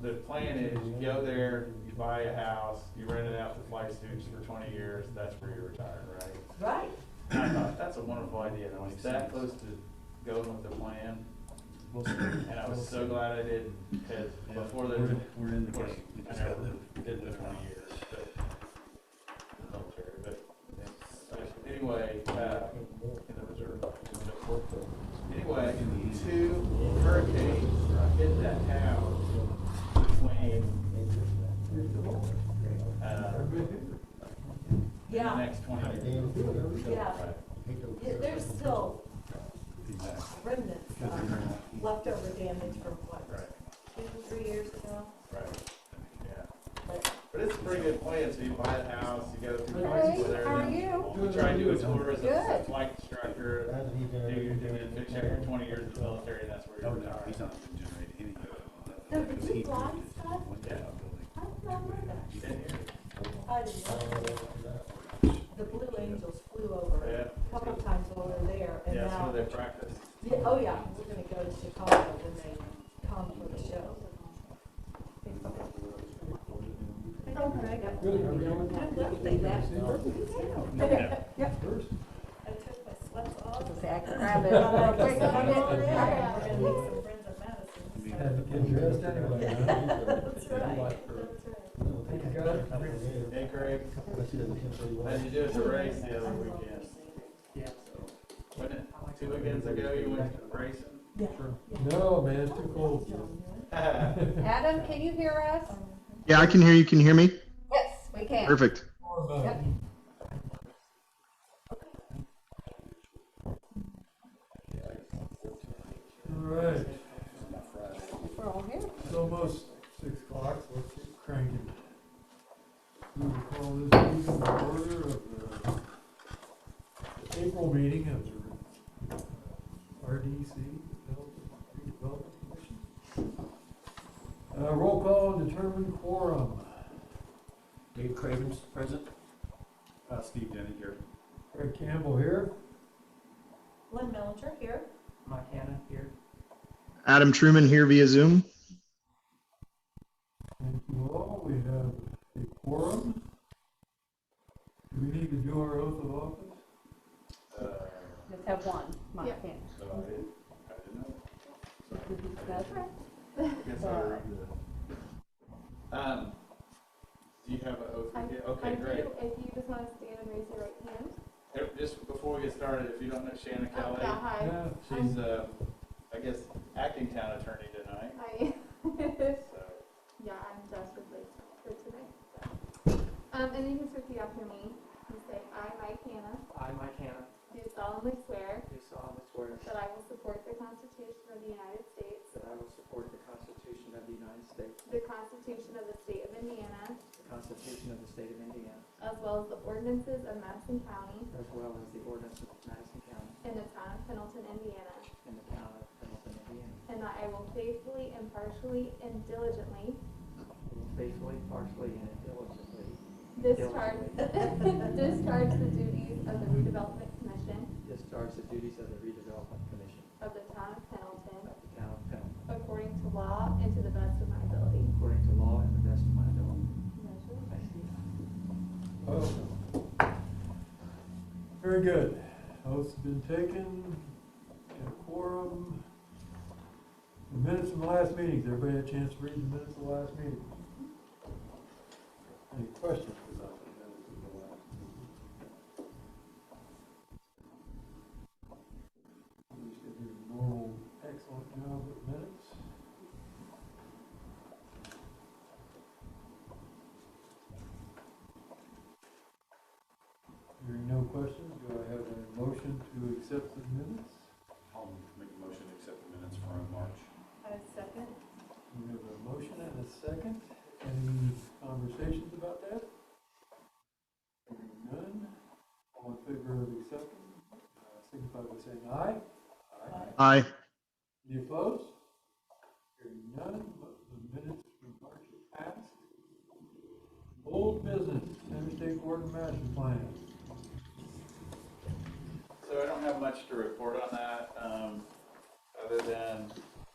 the plan is you go there, you buy a house, you rent it out to flight students for 20 years, that's where you retire, right? Right. And I thought, that's a wonderful idea, and I was that close to going with the plan, and I was so glad I did, because before the, we're in the of course, game. We I just got never to did the 20 years, but, military, but, anyway, in the reserve. Anyway, 2 hurricanes hit that town between, in the next 20 years. Yeah. There's still remnants, leftover damage from what, Right. 2 or 3 years ago? Right, yeah. But But it's a pretty good plan, so you buy a house, you go through high Hey, school there. how are and you? You try to do a tour as a Good. flight instructor, do your 20 years in the military, and that's where Oh, you're no, retired. he's not going to generate any. So did you fly stuff? Yeah. I did not know that. You didn't hear it? I didn't know that. The Blue Angels flew over Yeah. a couple times while we were there, and Yeah, that's now, where they practice. yeah, oh yeah, we're gonna go to Chicago when they come for the show. Okay. They left. Yep. I took my sweats off. Say I can grab it. We're gonna meet some friends at Madison. Had to get dressed anyway, huh? That's right. Hey, Craig, how'd you do at the race the other weekend? Yeah. Wasn't it 2 weekends ago you went racing? No, man, it's too cold. Adam, can you hear us? Yeah, I can hear you. Can you hear me? Yes, we can. Perfect. Yep. All right, We're all here. it's almost 6 o'clock, so let's get cranking. We will call this meeting to order of the April meeting of the RDC, Redevelopment Commission. Roll call and determine quorum. Dave Craven's present. Steve Denny here. Craig Campbell here. Lynn Mellinger here. Mike Hanna here. Adam Truman here via Zoom. Thank you all. We have a quorum. Do we need to do our oath of office? Just have one. Mike Yeah. can. So I didn't know. That's right. Guess I'll read do you have an oath? I Okay, do, great. if you just want to stand and raise your right hand. Just before we get started, if you don't know Shanna Kelly, Yeah, hi. Yeah. she's, I guess, acting town attorney tonight. Hi. So, Yeah, I'm just replaced for today. So. And then you can repeat after me. You say, I, Mike Hanna, I, Mike Hanna, do solemnly swear do solemnly swear that I will support the Constitution of the United States, that I will support the Constitution of the United States, the Constitution of the State of Indiana, the Constitution of the State of Indiana, as well as the ordinances of Madison County as well as the ordinance of Madison County and the town of Pendleton, Indiana, and the town of Pendleton, Indiana. and that I will faithfully, impartially, and diligently Faithfully, partially, and diligently discharge the duties of the Redevelopment Commission discharge the duties of the Redevelopment Commission of the town of Pendleton of the town of Pendleton according to law and to the best of my ability. according to law and the best of my ability. Oh. Very good. Oath's been taken. Got a quorum. The minutes from the last meetings. Everybody had a chance to read the minutes of the last meeting? Any questions about the minutes of the last meeting? We just did your normal excellent job with minutes. Hearing no questions, do I have a motion to accept the minutes? I'll make a motion to accept the minutes from March. I second. We have a motion and a second. Any conversations about that? Hearing none. All in favor of accepting, signify by saying aye. Aye. Any opposed? Hearing none, the minutes from March are passed. Old business, interstate border master plan. so I don't have much to report on that, other than,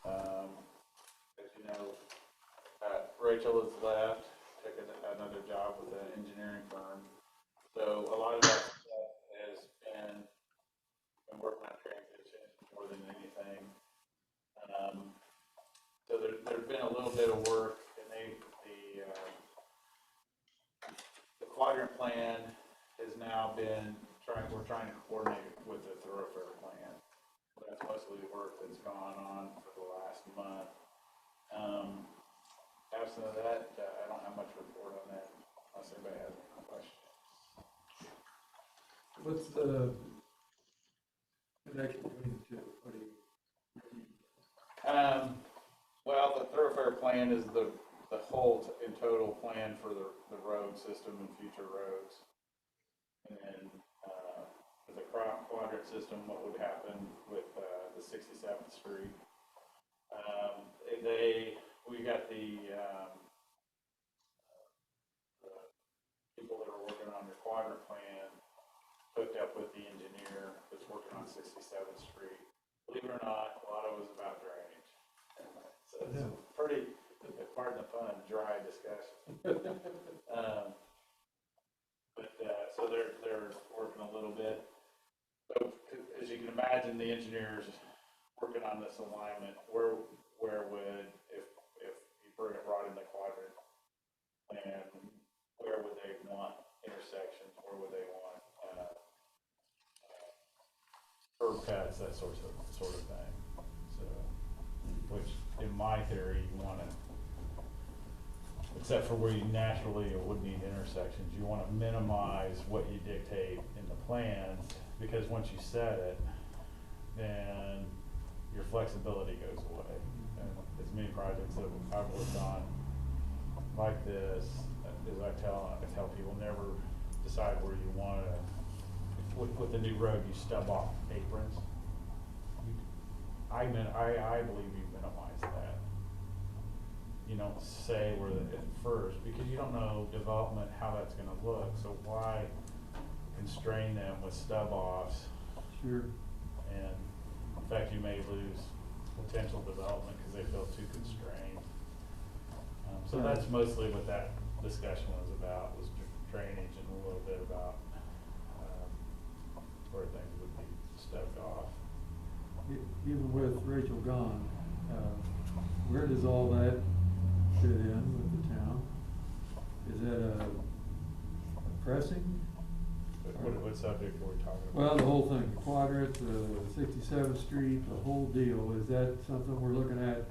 as you know, Rachel has left, took another job with an engineering firm. So a lot of that stuff has been working on transition more than anything. So there's been a little bit of work, and the quadrant plan has now been we're trying to coordinate it with the thoroughfare plan. That's mostly the work that's gone on for the last month. Absent of that, I don't have much report on that, unless anybody has any questions. What's the connection between the two? What do you? Well, the thoroughfare plan is the whole in total plan for the road system and future roads. And then with the quadrant system, what would happen with the 67th Street? We got the people that are working on your quadrant plan hooked up with the engineer that's working on 67th Street. Believe it or not, a lot of it was about drainage. So it's pretty, pardon the pun, dry discussion. So they're working a little bit. So as you can imagine, the engineers working on this alignment, where would, if you brought in the quadrant plan, where would they want intersections? Where would they want curb cuts, that sort of thing. So, which in my theory, you want to, except for where you naturally would need intersections, you want to minimize what you dictate in the plan, because once you set it, then your flexibility goes away. And as many projects that I've worked on like this, as I tell people, never decide where you want to. With the new road, you stub off aprons. I believe you minimize that. You don't say where at first, because you don't know development how that's going to look. So why constrain them with stub offs? Sure. And in fact, you may lose potential development because they feel too constrained. So that's mostly what that discussion was about, was drainage and a little bit about where things would be stubbed off. Even with Rachel gone, where does all that fit in with the town? Is that a pressing? What subject are we talking about? Well, the whole thing, the quadrant, the 67th Street, the whole deal, is that something we're looking at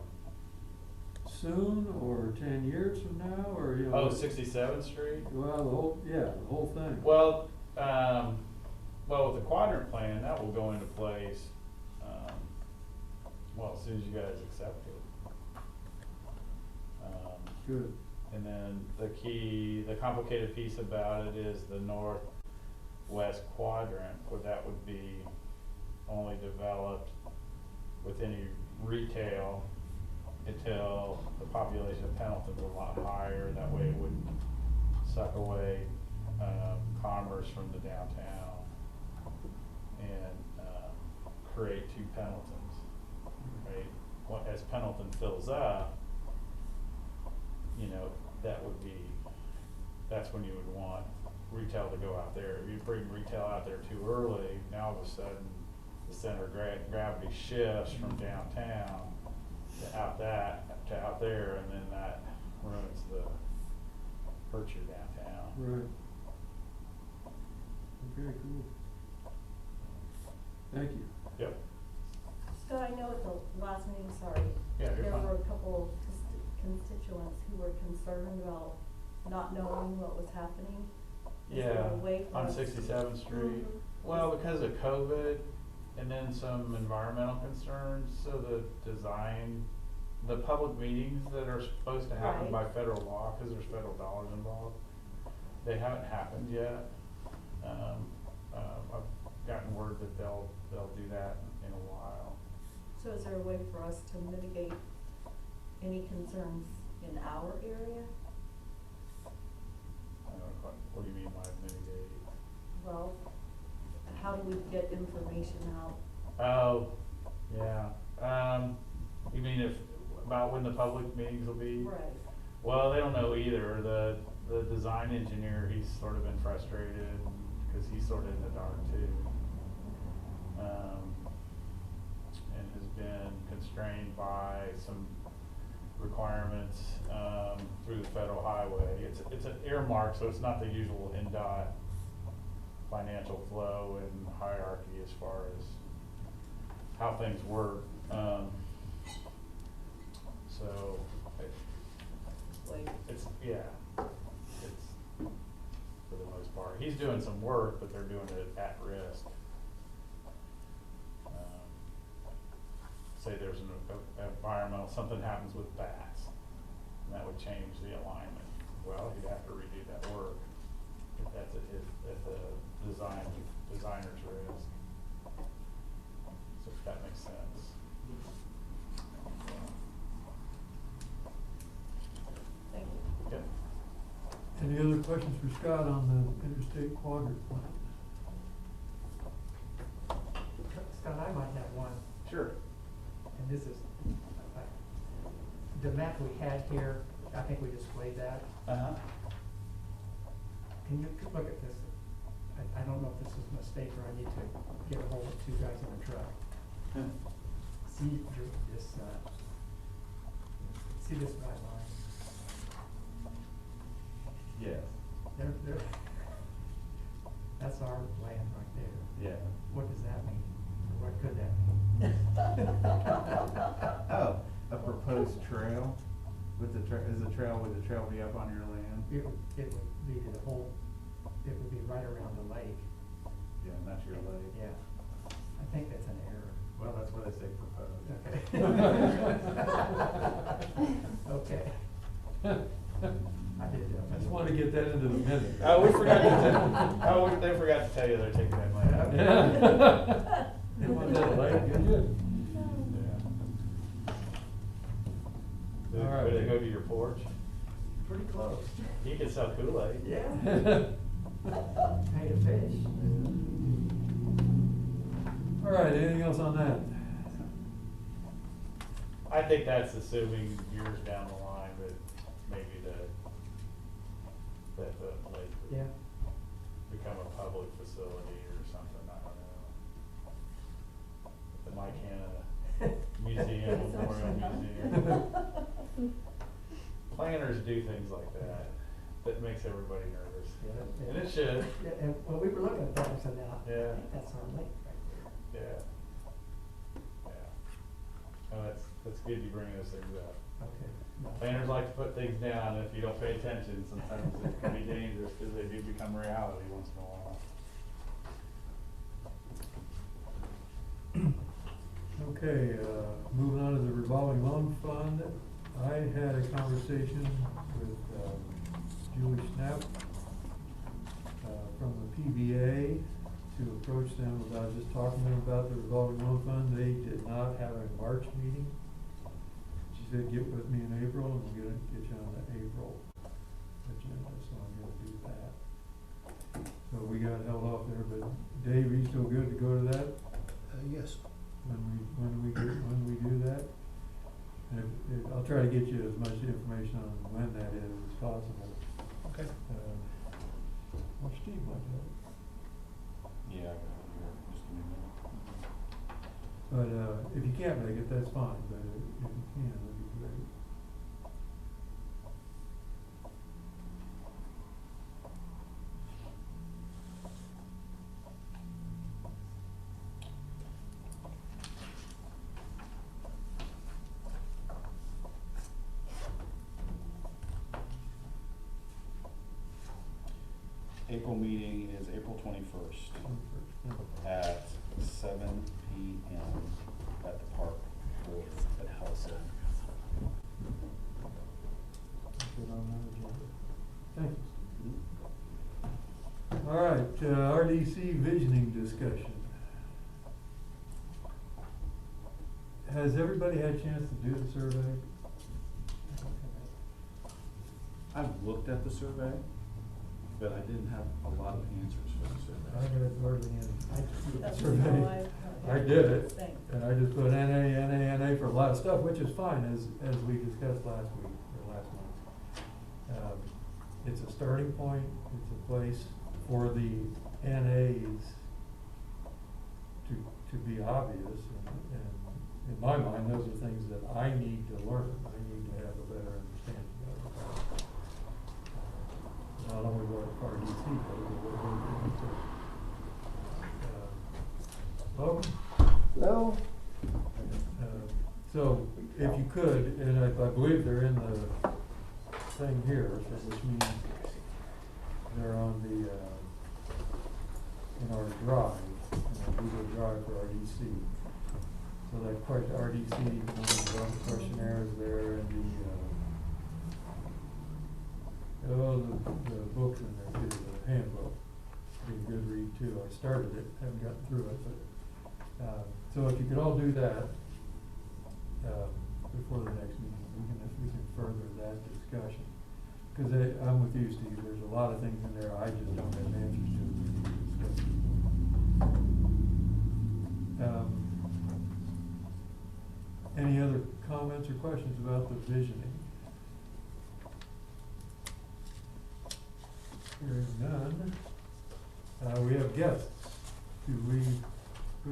soon, or 10 years from now, or, you know? Oh, 67th Street? Well, the whole thing. Well, with the quadrant plan, that will go into place, as soon as you guys accept it. Good. And then the complicated piece about it is the northwest quadrant, where that would be only developed with any retail until the population of Pendleton's a lot higher. That way it wouldn't suck away commerce from the downtown and create two Pendletons, right? As Pendleton fills up, that's when you would want retail to go out there. If you bring retail out there too early, now all of a sudden the center of gravity shifts from downtown to out there, and then that hurts your downtown. Right. Okay, cool. Thank you. Yep. Scott, I know at the last meeting, sorry, Yeah, you're there fine. were a couple constituents who were concerned about not knowing what was happening. Is there Yeah, a way for on us- 67th Street. Mhm. Well, because of COVID and then some environmental concerns, so the design, the public meetings that are supposed to happen by Right. federal law, because there's federal dollars involved, they haven't happened yet. I've gotten word that they'll do that in a while. So is there a way for us to mitigate any concerns in our area? I don't know, what do you mean by mitigate? Well, how do we get information out? Oh, yeah. You mean about when the public meetings will be? Right. Well, they don't know either. The design engineer, he's sort of been frustrated because he's sort of in the dark too. And has been constrained by some requirements, through the federal highway. It's an earmark, so it's not the usual NDOT financial flow and hierarchy as far as how things work. So, it's, yeah, it's, for the most part. He's doing some work, but they're doing it at risk. Say there's an environmental, something happens with bats, and that would change the alignment. Well, you'd have to redo that work if that's if the designer's risk. So if that makes sense. Thank you. Yep. Any other questions for Scott on the interstate quadrant plan? Scott, I might have one, Sure. and this is, the map we had here, I think we displayed that. Uh-huh. Can you look at this? I don't know if this is a mistake or I need to get a hold of two guys in the truck. See this bright line? Yes. There, that's our land right there. Yeah. What does that mean? Or what could that mean? Oh, a proposed trail with the would the trail be up on your land? It would be the whole, it would be right around the lake. Yeah, and that's your lake. Yeah. I think that's an error. Well, that's why they say proposed. Okay. I did that. I just wanted to get that into the minute. Oh, we forgot to they forgot to tell you they're taking that land out. Didn't want that late, did you? Yeah. All right. Would they go to your porch? Pretty close. You could sell Kool-Aid. Yeah. Made a fish. All right, anything else on that? I think that's assuming years down the line that maybe that the lake would Yeah. become a public facility or something, I don't know. The Mike Hanna Museum, Memorial Museum. Planners do things like that makes everybody nervous. Yeah. And it should. Yeah, and when we were looking at that, I said, now, I Yeah. think that's our lake right Yeah. Yeah. Oh, that's good you bring those things up. there. Okay. No. Planners like to put things down, and if you don't pay attention, sometimes it can be dangerous, because they do become reality once in a while. Okay, moving on to the revolving loan fund. I had a conversation with Julie Schnapp from the PBA to approach them about just talking to them about the revolving loan fund. They did not have a March meeting. She said, get with me in April and we'll get you on the April agenda, so I'm gonna do that. So we got held off there, but Dave, are you still good to go to that? Yes. When we do that? And I'll try to get you as much information on when that is as possible. Okay. Well, Steve might have. Yeah, I got it here, just give me a minute. But, if you can't make it, that's fine, but if you can, that'd be great. April meeting is April 21st at 7 p.m. at the park at Hellside. Get on that agenda. Thank you. All right, RDC visioning discussion. Has everybody had a chance to do the survey? I've looked at the survey, but I didn't have a lot of answers for the I survey. got it hardly in. I just did the That's survey. how I did it, Thanks. and I just put NA for a lot of stuff, which is fine, as we discussed last week, or last month. It's a starting point, it's a place for the NAs to be obvious, and in my mind, those are things that I need to learn, I need to have a better understanding of. Not only what RDC does, but what we're doing too. Welcome. Hello. So, if you could, and I believe they're in the thing here, so which means they're on the, in our drive, Google Drive for RDC. So that RDC, the questionnaire is there, and the books in there too, the handbook. Be a good read too. I started it, haven't gotten through it, but, so if you could all do that, before the next meeting, we can further that discussion. Cause I'm with you, Steve, there's a lot of things in there I just don't have answers to. We need to discuss it. Any other comments or questions about the visioning? Hearing none. We have guests. Who do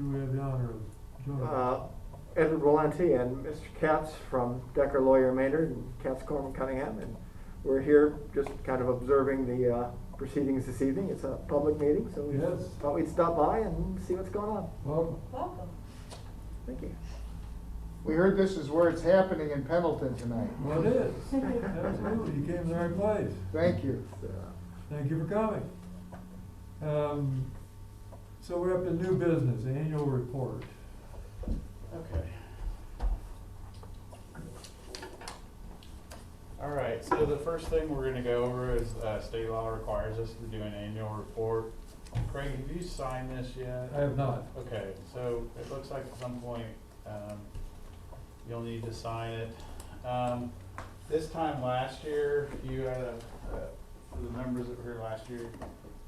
we have the honor of joining? Edward Valenti and Mr. Katz from Decker Lawyer Maynard and Katz Corman Cunningham, and we're here just kind of observing the proceedings this evening. It's a public meeting, so we thought we'd stop by and see what's going on. Welcome. Welcome. Thank you. We heard this is where it's happening in Pendleton tonight. Well, it is. Absolutely. You came to the right place. Thank you. Thank you for coming. So we're up to new business, annual report. Okay. All right, so the first thing we're gonna go over is, state law requires us to do an annual report. Craig, have you signed this yet? I have not. Okay, so it looks like at some point, you'll need to sign it. This time last year, you had for the members that were here last year, you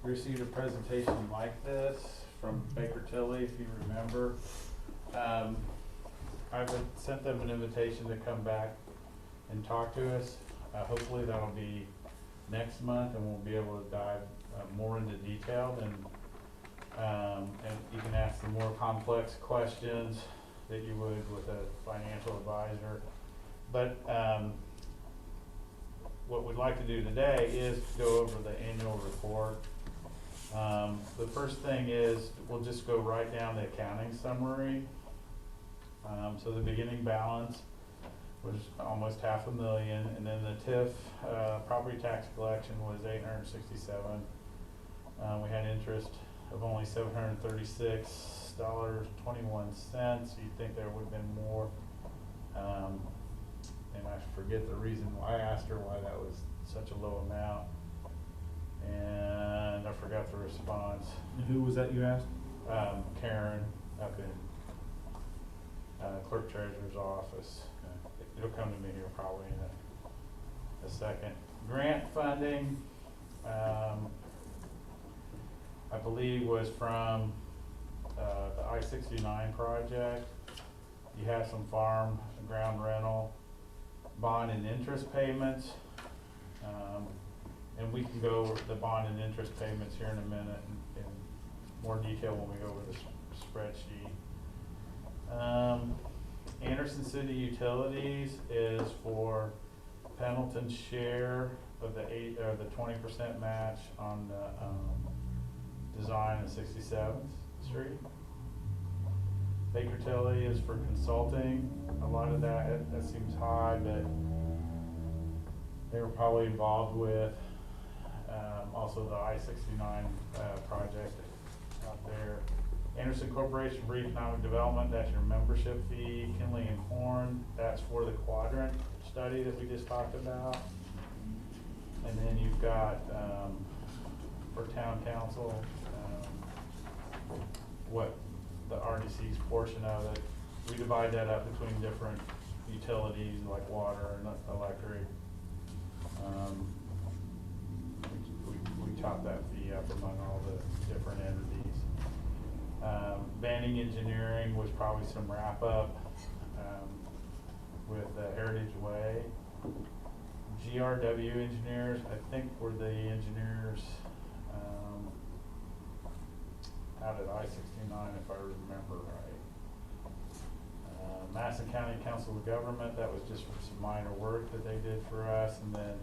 received a presentation like this from Baker Tilly, if you remember. I've sent them an invitation to come back and talk to us. Hopefully that'll be next month, and we'll be able to dive more into detail, and you can ask the more complex questions that you would with a financial advisor. But what we'd like to do today is go over the annual report. The first thing is we'll just go right down the accounting summary. So the beginning balance was almost $500,000, and then the TIF property tax collection was $867. We had interest of only $736.21. You'd think there would have been more, and I forget the reason why. I asked her why that was such a low amount, and I forgot the response. And who was that you asked? Karen up in clerk treasurer's office. It'll come to me here probably in a second. Grant funding, I believe was from the I-69 project. You have some farm ground rental, bond and interest payments. And we can go over the bond and interest payments here in a minute in more detail when we go over the spreadsheet. Anderson City Utilities is for Pendleton's share of the 20% match on the design of 67th Street. Baker Tilly is for consulting. A lot of that seems high, but they were probably involved with also the I-69 project out there. Anderson Corporation for Economic Development, that's your membership fee. Kinley and Horn, that's for the quadrant study that we just talked about. And then you've got for town council, what the RDC's portion of it. We divide that up between different utilities like water and electric. We chop that fee up among all the different entities. Banding engineering was probably some wrap up with Heritage Way. GRW engineers, I think were the engineers, out at I-69, if I remember right. Madison County Council of Government, that was just for some minor work that they did for us, and then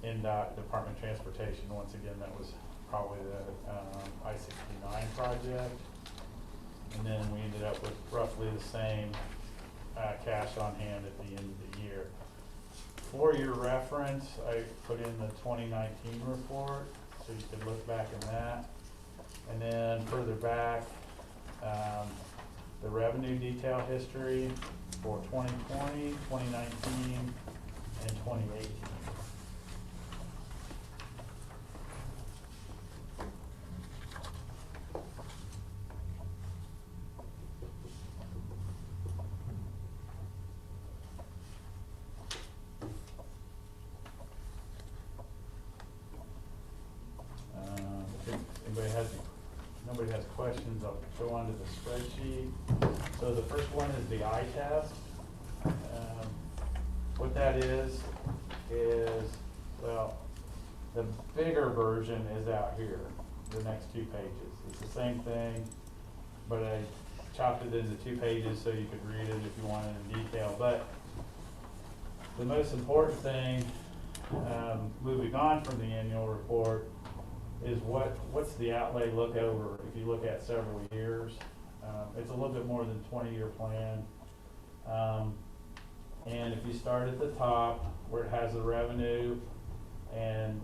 NDOT, Department of Transportation, once again, that was probably the I-69 project. And then we ended up with roughly the same cash on hand at the end of the year. For your reference, I put in the 2019 report, so you could look back in that. And then further back, the revenue detail history for 2020, 2019, and 2018. Nobody has questions, I'll go on to the spreadsheet. So the first one is the eye test. What that is, well, the bigger version is out here, the next 2 pages. It's the same thing, but I chopped it into 2 pages so you could read it if you wanted in detail. But the most important thing, moving on from the annual report, is what's the outlay look over if you look at several years. It's a little bit more than 20-year plan. And if you start at the top where it has the revenue and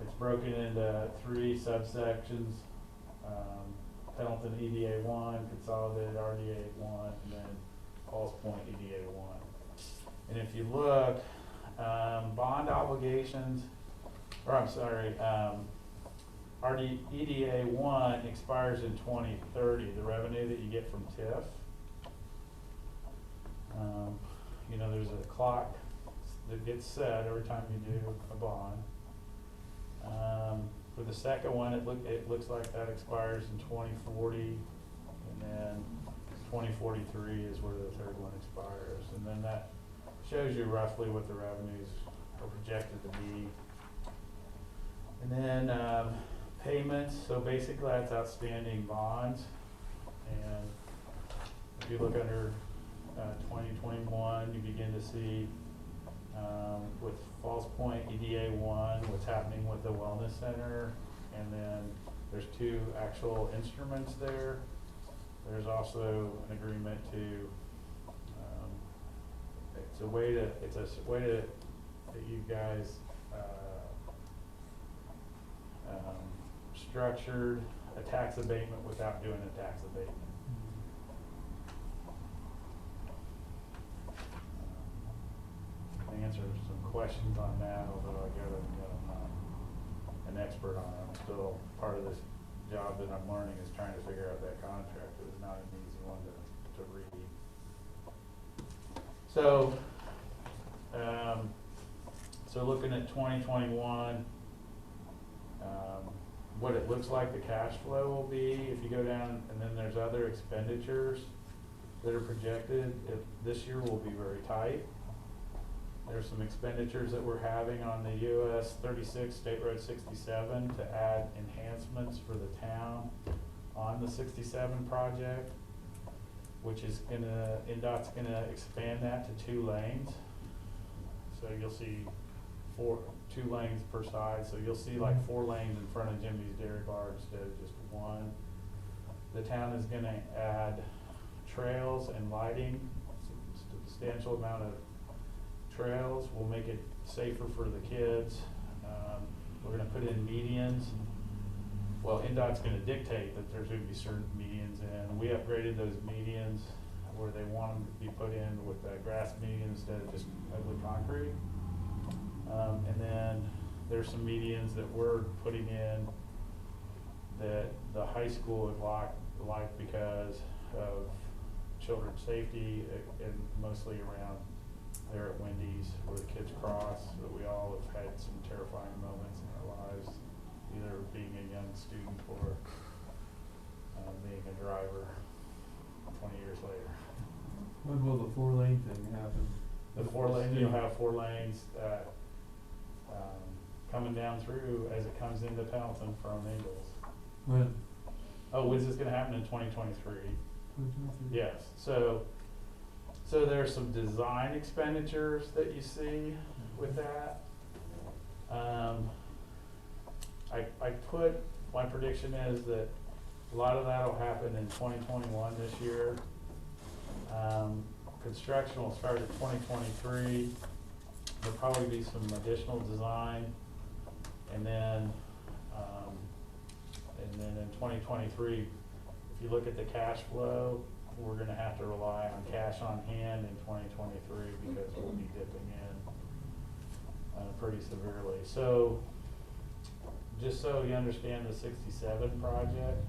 it's broken into 3 subsections, Pendleton EDA 1, Consolidated RDA 1, and then Falls Point EDA 1. And if you look, bond obligations, or I'm sorry, EDA 1 expires in 2030, the revenue that you get from TIF. You know, there's a clock that gets set every time you do a bond. For the second one, it looks like that expires in 2040, and then 2043 is where the third one expires. And then that shows you roughly what the revenues are projected to be. And then payments, so basically that's outstanding bonds. And if you look under 2021, you begin to see with Falls Point EDA 1, what's happening with the Wellness Center, and then there's 2 actual instruments there. There's also an agreement to, it's a way that you guys structured a tax abatement without doing a tax abatement. Answer some questions on that, although I gotta admit I'm not an expert on it. I'm still part of this job that I'm learning is trying to figure out that contract. It's not an easy one to read. So, so looking at 2021, what it looks like the cash flow will be, if you go down, and then there's other expenditures that are projected. This year will be very tight. There's some expenditures that we're having on the US 36, State Road 67 to add enhancements for the town on the 67 project, which is NDOT's gonna expand that to 2 lanes. So you'll see 2 lanes per side. So you'll see like 4 lanes in front of Jimmy's Dairy Bar instead of just 1. The town is gonna add trails and lighting, substantial amount of trails. Will make it safer for the kids. We're going to put in medians. Well, NDOT's going to dictate that there's going to be certain medians, and we upgraded those medians where they want them to be put in with grass median instead of just ugly concrete. And then there's some medians that we're putting in that the high school would like because of children's safety, and mostly around there at Wendy's where the kids cross. But we all have had some terrifying moments in our lives, either being a young student or being a driver 20 years later. When will the 4-lane thing happen? The 4 lane, you'll have 4 lanes coming down through as it comes into Pendleton from Ingalls. When? Oh, when's this gonna happen in 2023? 2023? Yes, so there's some design expenditures that you see with that. I put, my prediction is that a lot of that'll happen in 2021 this year. Construction will start in 2023. There'll probably be some additional design, and then in 2023, if you look at the cash flow, we're gonna have to rely on cash on hand in 2023 because we'll be dipping in pretty severely. So, just so you understand the 67 project,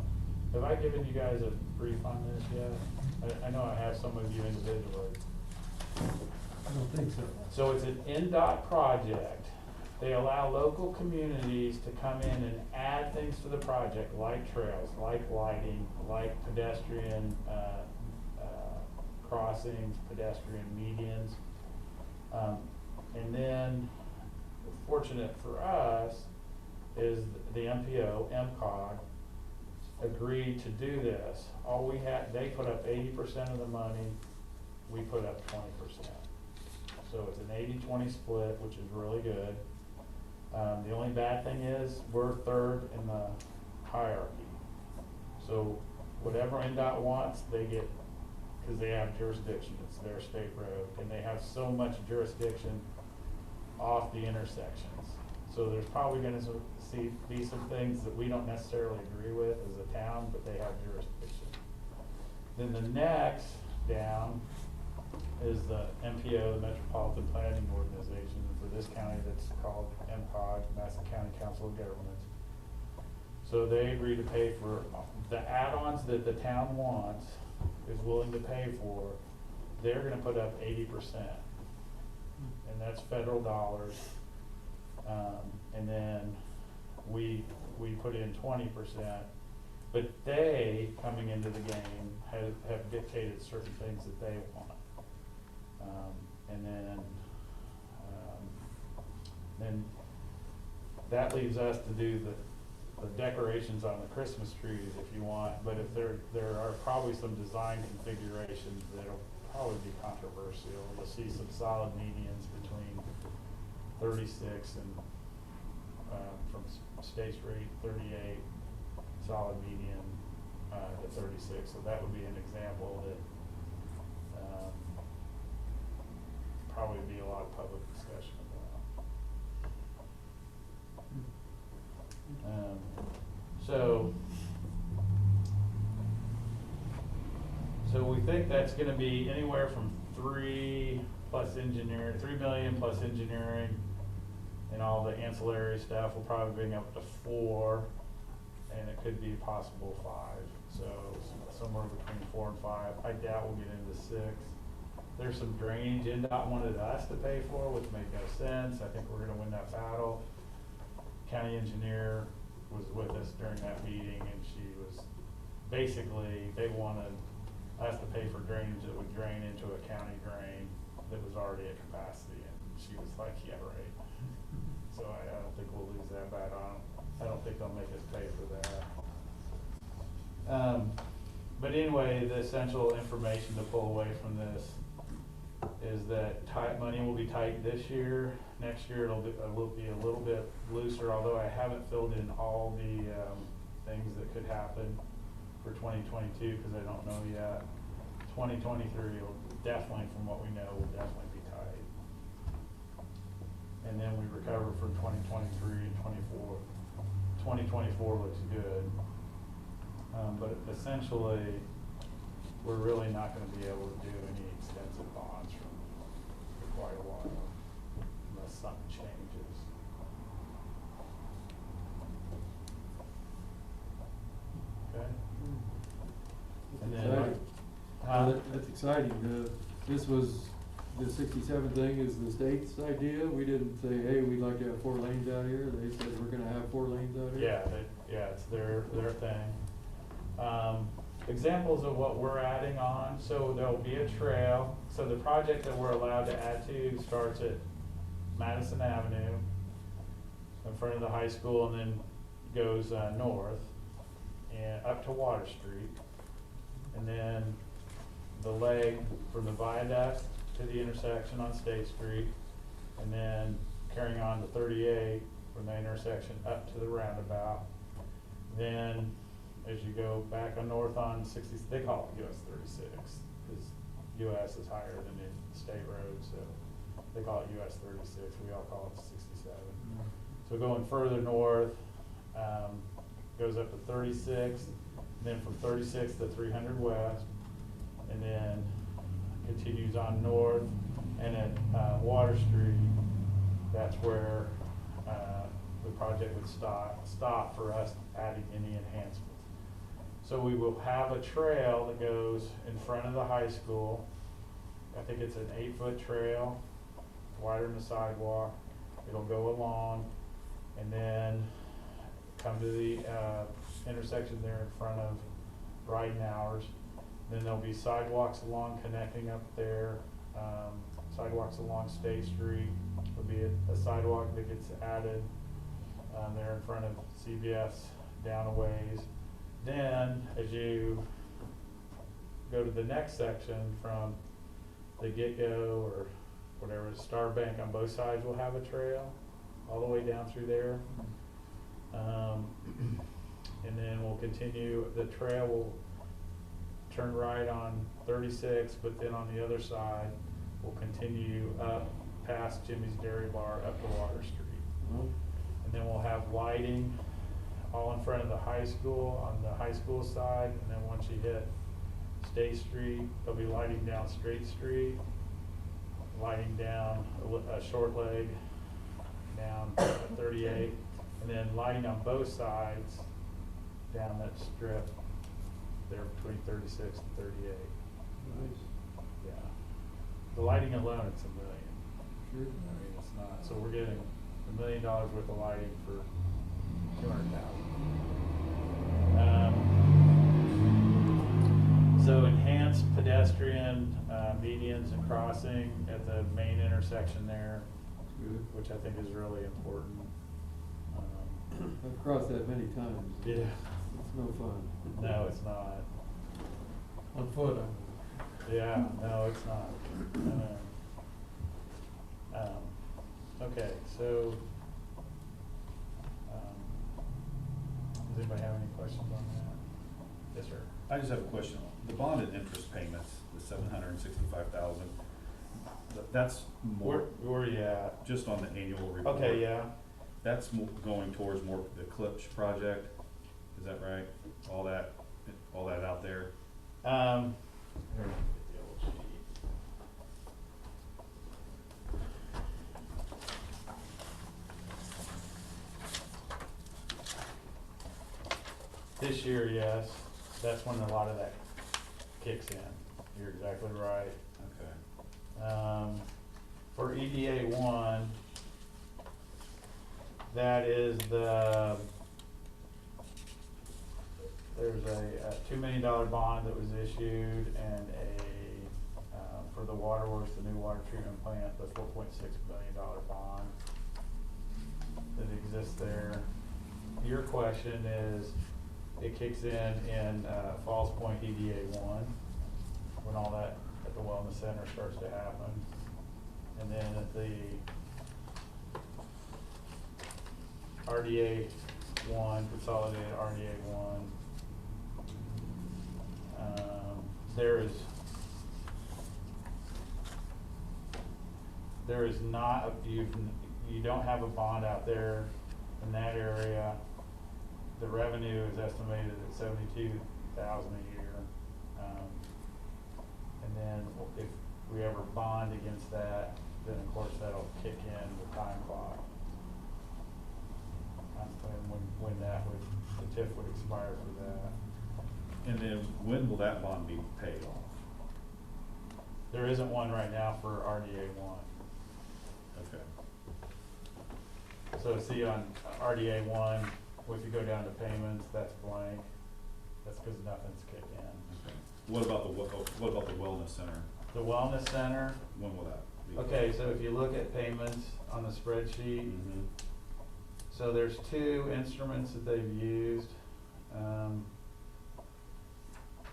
have I given you guys a brief on this yet? I know I have some of you individually. I don't think so. So it's an NDOT project. They allow local communities to come in and add things to the project, like trails, like lighting, like pedestrian crossings, pedestrian medians. And then, fortunate for us, is the MPO, MCOG, agreed to do this. All we had, they put up 80% of the money, we put up 20%. So it's an 80-20 split, which is really good. The only bad thing is we're third in the hierarchy. So whatever NDOT wants, they get, because they have jurisdiction, it's their state road, and they have so much jurisdiction off the intersections. So there's probably gonna be some things that we don't necessarily agree with as a town, but they have jurisdiction. Then the next down is the MPO, the Metropolitan Planning Organization, for this county that's called MCOG, Madison County Council of Governments. So they agree to pay for the add-ons that the town wants, is willing to pay for. They're gonna put up 80%, and that's federal dollars. And then we put in 20%, but they, coming into the game, have dictated certain things that they want. And then that leaves us to do the decorations on the Christmas trees if you want, but if there are probably some design configurations that'll probably be controversial. You'll see some solid medians between 36 and from State Street 38, solid median to 36. So that would be an example that probably be a lot of public discussion about. So we think that's going to be anywhere from 3 million plus engineering, and all the ancillary stuff will probably bring up to 4, and it could be possible 5. So somewhere between 4 and 5. I doubt we'll get into 6. There's some drainage NDOT wanted us to pay for, which made no sense. I think we're gonna win that battle. County engineer was with us during that meeting, and she was, basically, they wanted us to pay for drainage that would drain into a county drain that was already at capacity, and she was like, yeah, right. So I don't think we'll lose that battle. I don't think they'll make us pay for that. But anyway, the essential information to pull away from this is that money will be tight this year. Next year it'll be a little bit looser, although I haven't filled in all the things that could happen for 2022 because I don't know yet. 2023 will definitely, from what we know, will definitely be tight. And then we recover from 2023 and 24. 2024 looks good. But essentially, we're really not going to be able to do any extensive bonds for quite a while, unless something changes. Okay? And then, That's exciting. This was, the 67 thing is the state's idea. We didn't say, hey, we'd like to have 4 lanes out here. They said we're gonna have 4 lanes out here. Yeah, it's their thing. Examples of what we're adding on, so there'll be a trail. So the project that we're allowed to add to starts at Madison Avenue, in front of the high school and then goes, north and up to Water Street. And then the leg from the viaduct to the intersection on State Street, and then carrying on to 38 from the intersection up to the roundabout. Then, as you go back on north on 60, they call it US 36, because US is higher than the state road, so they call it US 36, we all call it 67. So going further north, goes up to 36, then from 36 to 300 west, and then continues on north, and at Water Street, that's where the project would stop for us adding any enhancements. So we will have a trail that goes in front of the high school. I think it's an 8-foot trail, wider than the sidewalk. It'll go along and then come to the intersection there in front of Ridenhours. Then there'll be sidewalks along connecting up there, sidewalks along State Street. There'll be a sidewalk that gets added there in front of CBS down a ways. Then, as you go to the next section from the get-go or whatever, Star Bank on both sides will have a trail all the way down through there. And then we'll continue, the trail will turn right on 36, but then on the other side, we'll continue up past Jimmy's Dairy Bar up to Water Street. And then we'll have lighting all in front of the high school, on the high school side, and then once you hit State Street, there'll be lighting down Straight Street, lighting down a short leg down 38, and then lighting on both sides down that strip there between 36 and 38. Nice. Yeah. The lighting alone, it's $1 million. Sure. I mean, it's not, so we're getting $1 million worth of lighting for $200,000. So enhanced pedestrian medians and crossing at the main intersection there, Good. which I think is really important. I've crossed that many times. Yeah. It's no fun. No, it's not. On foot, Yeah, no, it's not. Okay, so, does anybody have any questions on that? Yes, sir. I just have a question. The bond and interest payments, the $765,000, that's more, Where are you at? just on the annual report. Okay, yeah. That's going towards more the Eclipse project, is that right? All that out there? Here's the old sheet. This year, yes, that's when a lot of that kicks in. You're exactly right. Okay. For EDA 1, that is there's a $2 million bond that was issued, and for the waterworks, the new water treatment plant, the $4.6 million bond that exists there. Your question is, it kicks in Falls Point EDA 1, when all that at the wellness center starts to happen. And then at the RDA 1, consolidated RDA 1, there is not, you don't have a bond out there in that area. The revenue is estimated at $72,000 a year. And then if we ever bond against that, then of course that'll kick in the time clock. When that would, the TIF would expire for that. And then when will that bond be paid off? There isn't one right now for RDA 1. Okay. So see on RDA 1, if you go down to payments, that's blank. That's because nothing's kicked in. Okay. What about the wellness center? The wellness center, When will that be? okay, so if you look at payments on the spreadsheet, Mm-hmm. So there's two instruments that they've used.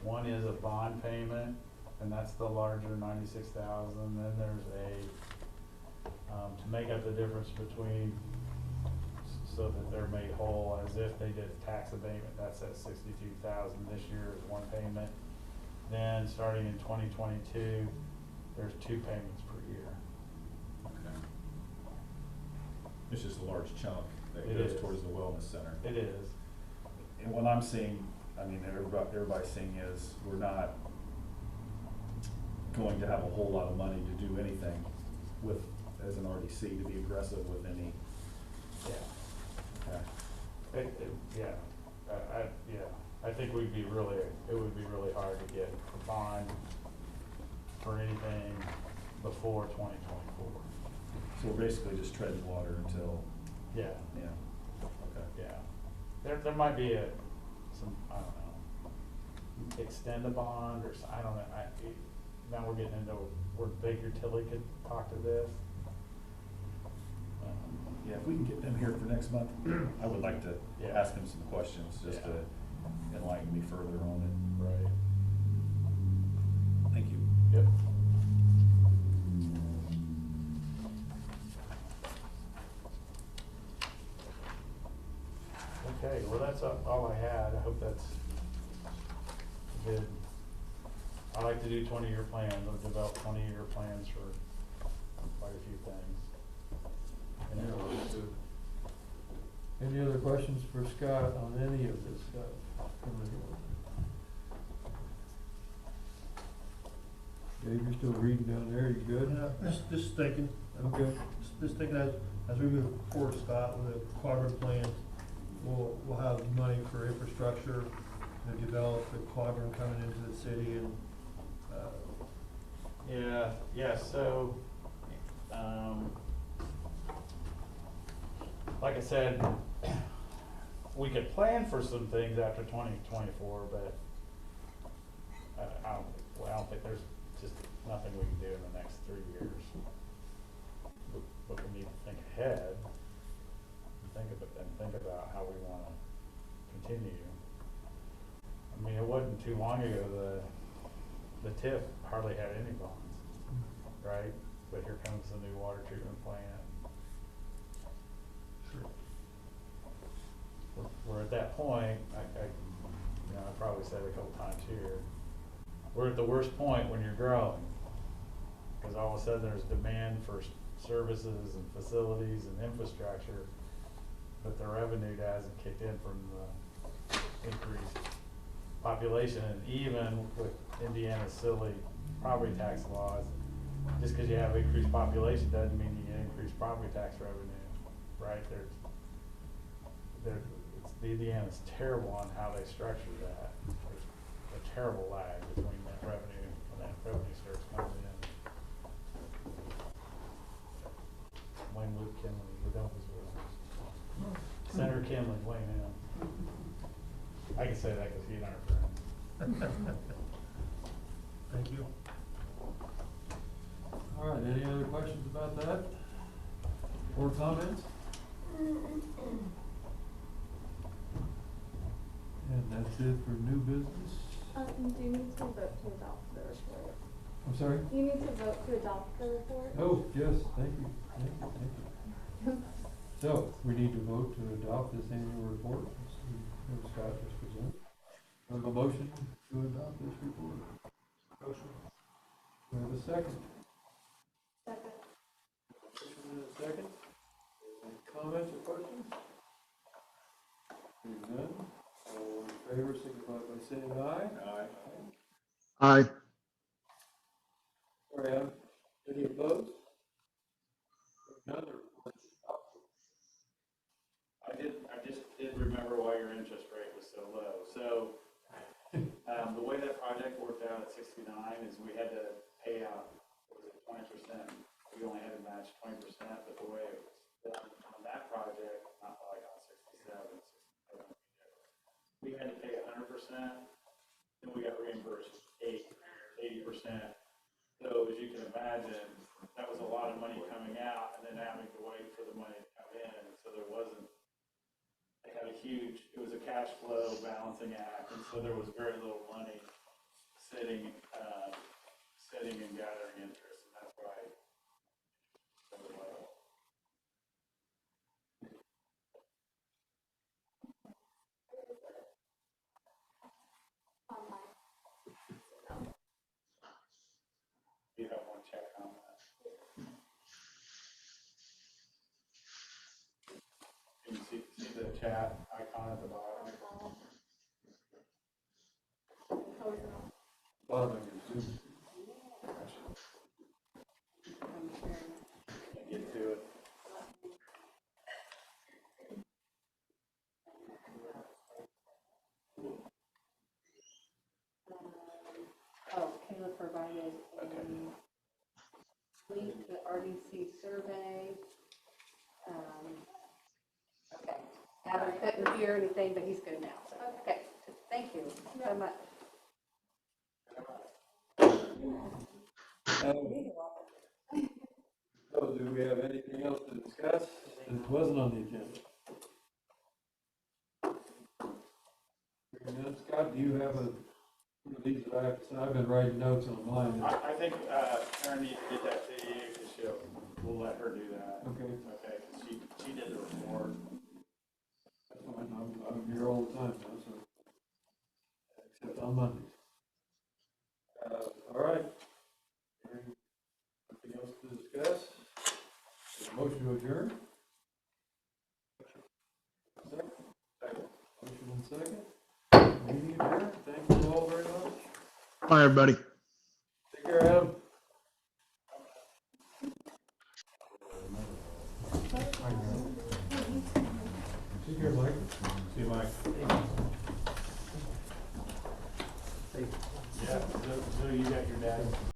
One is a bond payment, and that's the larger 96,000. Then there's to make up the difference between, so that they're made whole as if they did a tax abatement, that's at 62,000 this year is one payment. Then starting in 2022, there's two payments per year. Okay. It's just a large chunk that It goes is. towards the wellness center. It is. And what I'm seeing, I mean, everybody's seeing is we're not going to have a whole lot of money to do anything with, as an RDC, to be aggressive with any. Yeah. Okay. Yeah, I think it would be really hard to get a bond for anything before 2024. So we're basically just treading water until, Yeah, yeah, okay. yeah. There might be some, I don't know, extend a bond or I don't know, now we're getting into where Baker Tilly could talk to this. Yeah, if we can get them here for next month, I would like to Yeah. ask them some questions, just Yeah. to enlighten me further on it. Right. Thank you. Yep. Okay, well, that's all I had. I hope that's good. I like to do 20-year plans. I've developed 20-year plans for quite a few things. Any other questions for Scott on any of this stuff? Dave, you're still reading down there, you good? Just thinking, Okay. just thinking as we move forward, Scott, with the quadrant plan, we'll have money for infrastructure, develop the quadrant coming into the city and, Yeah, so, like I said, we could plan for some things after 2024, but I don't think there's just nothing we can do in the next 3 years. But we need to think ahead and think about how we want to continue. I mean, it wasn't too long ago the TIF hardly had any bonds, right? But here comes the new water treatment plant. Sure. We're at that point, I probably said it a couple times here, we're at the worst point when you're growing. Because all of a sudden there's demand for services and facilities and infrastructure, but the revenue hasn't kicked in from the increased population. And even with Indiana's silly property tax laws, just because you have increased population doesn't mean you get increased property tax revenue, right? Indiana's terrible on how they structure that. There's a terrible lag between that revenue when that revenue starts coming in. Wayne Luke Kinley, Redevelopment. Senator Kinley, Wayne him. I can say that because he's our friend. thank you. All right, any other questions about that? Or comments? And that's it for new business? Do you need to vote to adopt the report? I'm sorry? You need to vote to adopt the report? Oh, yes, thank you. So, we need to vote to adopt this annual report, as Scott just presented. I have a motion to adopt this report. Motion. We have a second. Second. Motion and a second. Any comments or questions? Hearing none, all in favor, signify by saying aye. Aye. Aye. Sorry, Adam. Any opposed? Hearing none, the report is adopted. I just did remember why your interest rate was so low. So, the way that project worked out at 69 is we had to pay out, what was it, 20%. We only had to match 20%, but the way it was done on that project, not like on 67, we had to pay 100%, then we got reimbursed 80%. So as you can imagine, that was a lot of money coming out and then having to wait for the money to come in. So there wasn't it was a cash flow balancing act, and so there was very little money sitting and gathering interest, and that's why. You have one check on that. Can you see the chat icon at the bottom? Bottom of your Zoom. Can't get to it. Oh, Caleb provided a link to the RDC survey. Okay, Adam couldn't hear anything, but he's good now, so, okay, thank you so much. So do we have anything else to discuss that wasn't on the agenda? Hearing none. Scott, do you have one of these that I've been writing notes on mine? I think, Karen needs to get that to you, because we'll let her do that. Okay. Okay, 'cause she did the report. That's fine, I'm here all the time now, so, except on Mondays. All right. Hearing nothing else to discuss? Motion to adjourn? Second? Motion and second. Meeting adjourned. Thank you all very much. Bye, everybody. Take care, Adam. Take care, Mike. See you, Mike. Yeah, so you got your dad.